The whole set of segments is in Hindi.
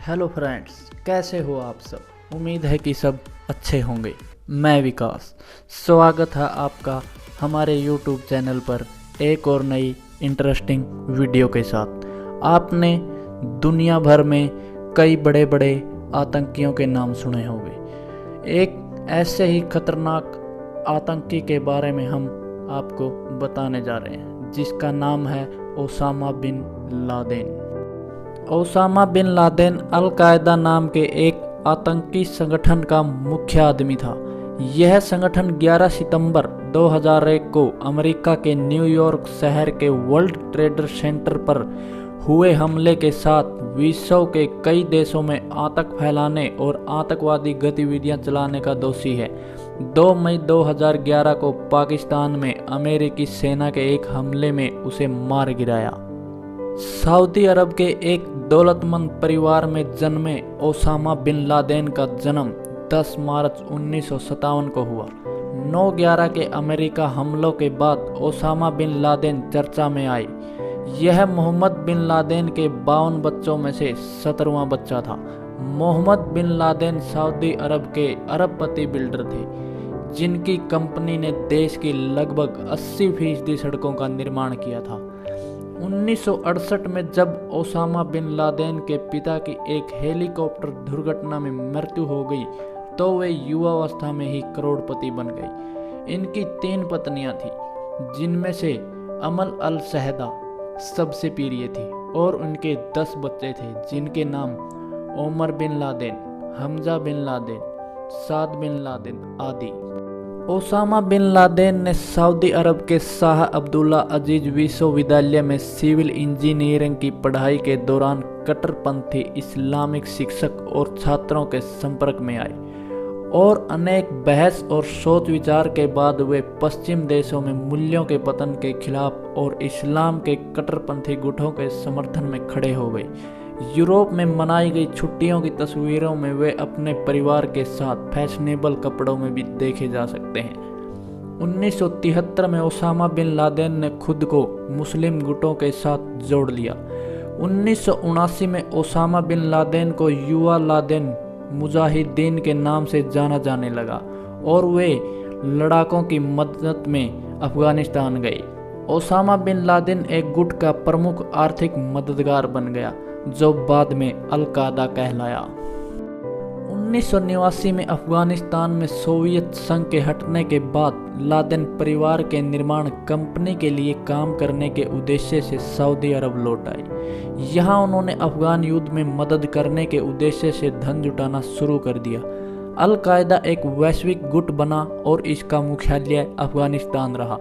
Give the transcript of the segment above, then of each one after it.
हेलो फ्रेंड्स, कैसे हो आप सब। उम्मीद है कि सब अच्छे होंगे। मैं विकास, स्वागत है आपका हमारे यूट्यूब चैनल पर एक और नई इंटरेस्टिंग वीडियो के साथ। आपने दुनिया भर में कई बड़े बड़े आतंकियों के नाम सुने होंगे। एक ऐसे ही खतरनाक आतंकी के बारे में हम आपको बताने जा रहे हैं, जिसका नाम है Osama bin Laden. Osama bin Laden al Qaeda नाम के एक आतंकी संगठन का मुख्य आदमी था। यह संगठन 11 सितंबर 2001 को अमेरिका के न्यूयॉर्क शहर के वर्ल्ड ट्रेड सेंटर पर हुए हमले के साथ विश्व के कई देशों में आतंक फैलाने और आतंकवादी गतिविधियां चलाने का दोषी है। 2 मई 2011 को पाकिस्तान में अमेरिकी सेना के एक हमले में उसे मार गिराया। सऊदी अरब के एक दौलतमंद परिवार में जन्मे ओसामा बिन लादेन का जन्म 10 मार्च 1957 को हुआ। 9/11 के अमेरिका हमलों के बाद ओसामा बिन लादेन चर्चा में आए। यह मोहम्मद बिन लादेन के 52 बच्चों में से 17वां बच्चा था। मोहम्मद बिन लादेन सऊदी अरब के अरबपति बिल्डर थे, जिनकी कंपनी ने देश की लगभग 80% सड़कों का निर्माण किया था। 1968 में जब ओसामा बिन लादेन के पिता की एक हेलीकॉप्टर दुर्घटना में मृत्यु हो गई, तो वे युवावस्था में ही करोड़पति बन गए। इनकी 3 पत्नियां थीं, जिनमें से अमल अल सहदा सबसे प्रिय थी, और उनके 10 बच्चे थे, जिनके नाम Omar bin Laden, Hamza bin Laden, Saad bin Laden आदि। ओसामा बिन लादेन ने सऊदी अरब के शाह अब्दुल्ला अजीज विश्वविद्यालय में सिविल इंजीनियरिंग की पढ़ाई के दौरान कट्टरपंथी इस्लामिक शिक्षक और छात्रों के संपर्क में आए, और अनेक बहस और सोच विचार के बाद वे पश्चिम देशों में मूल्यों के पतन के खिलाफ और इस्लाम के कट्टरपंथी गुटों के समर्थन में खड़े हो गए। यूरोप में मनाई गई छुट्टियों की तस्वीरों में वे अपने परिवार के साथ फैशनेबल कपड़ों में भी देखे जा सकते हैं। 1973 में ओसामा बिन लादेन ने खुद को मुस्लिम गुटों के साथ जोड़ लिया। 1979 में ओसामा बिन लादेन को युवा लादेन मुजाहिदीन के नाम से जाना जाने लगा, और वे लड़ाकों की मदद में अफगानिस्तान गए। ओसामा बिन लादेन एक गुट का प्रमुख आर्थिक मददगार बन गया, जो बाद में अल-कायदा कहलाया। 1989 में अफगानिस्तान में सोवियत संघ के हटने के बाद लादेन परिवार के निर्माण कंपनी के लिए काम करने के उद्देश्य से सऊदी अरब लौट आए। यहाँ उन्होंने अफगान युद्ध में मदद करने के उद्देश्य से धन जुटाना शुरू कर दिया। अल-कायदा एक वैश्विक गुट बना और इसका मुख्यालय अफगानिस्तान रहा,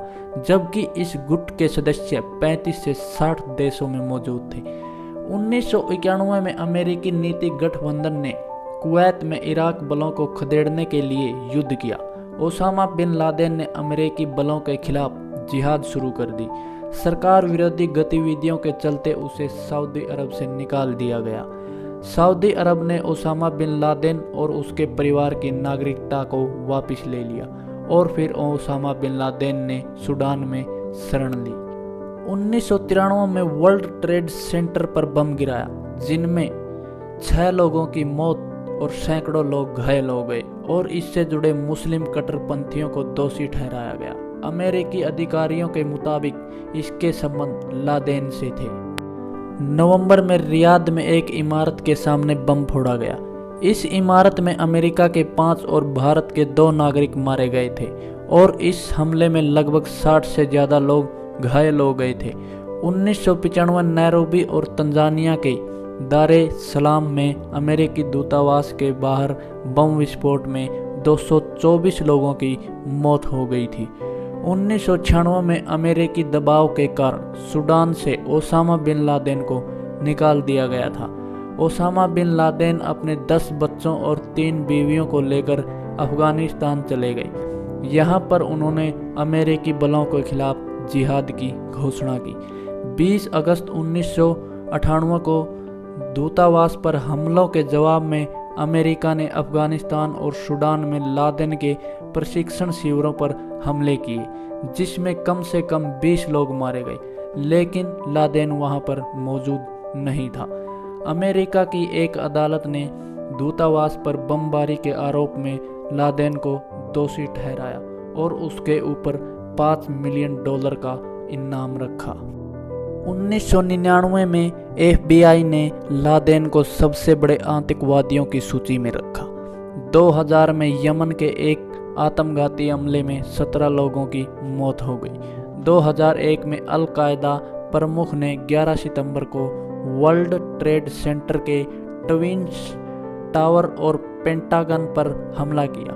जबकि इस गुट के सदस्य 35 से 60 देशों में मौजूद थे। 1991 में अमेरिकी नीति गठबंधन ने कुवैत में इराक बलों को खदेड़ने के लिए युद्ध किया। ओसामा बिन लादेन ने अमेरिकी बलों के खिलाफ जिहाद शुरू कर दी। सरकार विरोधी गतिविधियों के चलते उसे सऊदी अरब से निकाल दिया गया। सऊदी अरब ने ओसामा बिन लादेन और उसके परिवार की नागरिकता को वापस ले लिया, और फिर ओसामा बिन लादेन ने सूडान में शरण ली। 1993 में वर्ल्ड ट्रेड सेंटर पर बम गिराया, जिनमें 6 लोगों की मौत और सैकड़ों लोग घायल हो गए, और इससे जुड़े मुस्लिम कट्टरपंथियों को दोषी ठहराया गया। अमेरिकी अधिकारियों के मुताबिक इसके संबंध लादेन से थे। नवंबर में रियाद में एक इमारत के सामने बम फोड़ा गया। इस इमारत में अमेरिका के 5 और भारत के 2 नागरिक मारे गए थे, और इस हमले में लगभग 60 से ज़्यादा लोग घायल हो गए थे। 1995 नैरोबी और तंजानिया के दारे सलाम में अमेरिकी दूतावास के बाहर बम विस्फोट में 224 लोगों की मौत हो गई थी। 1996 में अमेरिकी दबाव के कारण सूडान से ओसामा बिन लादेन को निकाल दिया गया था। ओसामा बिन लादेन अपने 10 बच्चों और 3 बीवियों को लेकर अफगानिस्तान चले गए। यहाँ पर उन्होंने अमेरिकी बलों के खिलाफ जिहाद की घोषणा की। 20 अगस्त 1998 को दूतावास पर हमलों के जवाब में अमेरिका ने अफगानिस्तान और सूडान में लादेन के प्रशिक्षण शिविरों पर हमले किए, जिसमें कम से कम 20 लोग मारे गए, लेकिन लादेन वहां पर मौजूद नहीं था। अमेरिका की एक अदालत ने दूतावास पर बमबारी के आरोप में लादेन को दोषी ठहराया और उसके ऊपर $5 मिलियन का इनाम रखा। 1999 में FBI ने लादेन को सबसे बड़े आतंकवादियों की सूची में रखा। 2000 में यमन के एक आत्मघाती हमले में 17 लोगों की मौत हो गई। 2001 में अल कायदा प्रमुख ने 11 सितंबर को वर्ल्ड ट्रेड सेंटर के ट्विन्स टावर और पेंटागन पर हमला किया,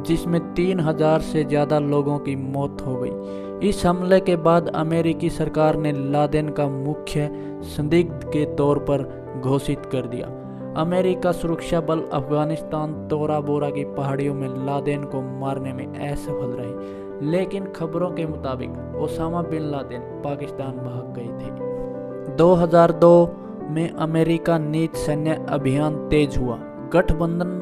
जिसमें 3000 से ज़्यादा लोगों की मौत हो गई। इस हमले के बाद अमेरिकी सरकार ने लादेन का मुख्य संदिग्ध के तौर पर घोषित कर दिया। अमेरिका सुरक्षा बल अफगानिस्तान तोरा बोरा की पहाड़ियों में लादेन को मारने में असफल रहे, लेकिन खबरों के मुताबिक ओसामा बिन लादेन पाकिस्तान भाग गए थे। 2002 में अमेरिका नीति सैन्य अभियान तेज हुआ। गठबंधन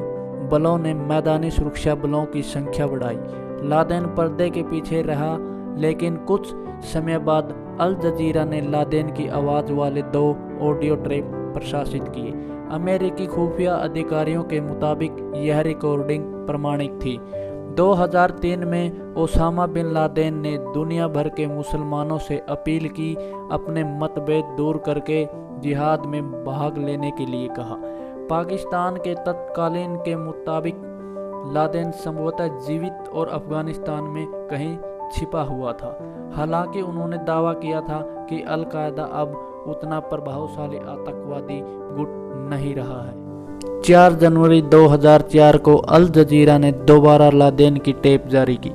बलों ने मैदानी सुरक्षा बलों की संख्या बढ़ाई। लादेन पर्दे के पीछे रहा, लेकिन कुछ समय बाद अल जजीरा ने लादेन की आवाज़ वाले 2 ऑडियो टेप प्रकाशित किए। अमेरिकी खुफिया अधिकारियों के मुताबिक यह रिकॉर्डिंग प्रमाणिक थी। 2003 में ओसामा बिन लादेन ने दुनिया भर के मुसलमानों से अपील की, अपने मतभेद दूर करके जिहाद में भाग लेने के लिए कहा। पाकिस्तान के तत्कालीन के मुताबिक लादेन संभवतः जीवित और अफगानिस्तान में कहीं छिपा हुआ था। हालांकि उन्होंने दावा किया था कि अल कायदा अब उतना प्रभावशाली आतंकवादी गुट नहीं रहा है। 4 जनवरी 2004 को अल जजीरा ने दोबारा लादेन की टेप जारी की।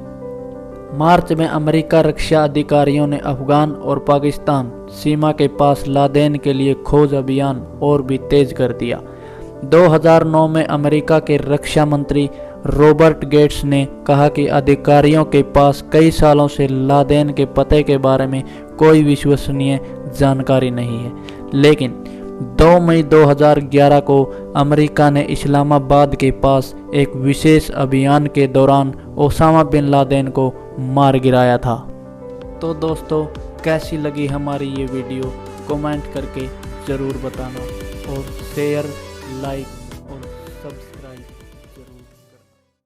मार्च में अमेरिका रक्षा अधिकारियों ने अफगान और पाकिस्तान सीमा के पास लादेन के लिए खोज अभियान और भी तेज कर दिया। 2009 में अमेरिका के रक्षा मंत्री रॉबर्ट गेट्स ने कहा कि अधिकारियों के पास कई सालों से लादेन के पते के बारे में कोई विश्वसनीय जानकारी नहीं है, लेकिन 2 मई 2011 को अमेरिका ने इस्लामाबाद के पास एक विशेष अभियान के दौरान ओसामा बिन लादेन को मार गिराया था। तो दोस्तों, कैसी लगी हमारी ये वीडियो कमेंट करके ज़रूर बताना और शेयर लाइक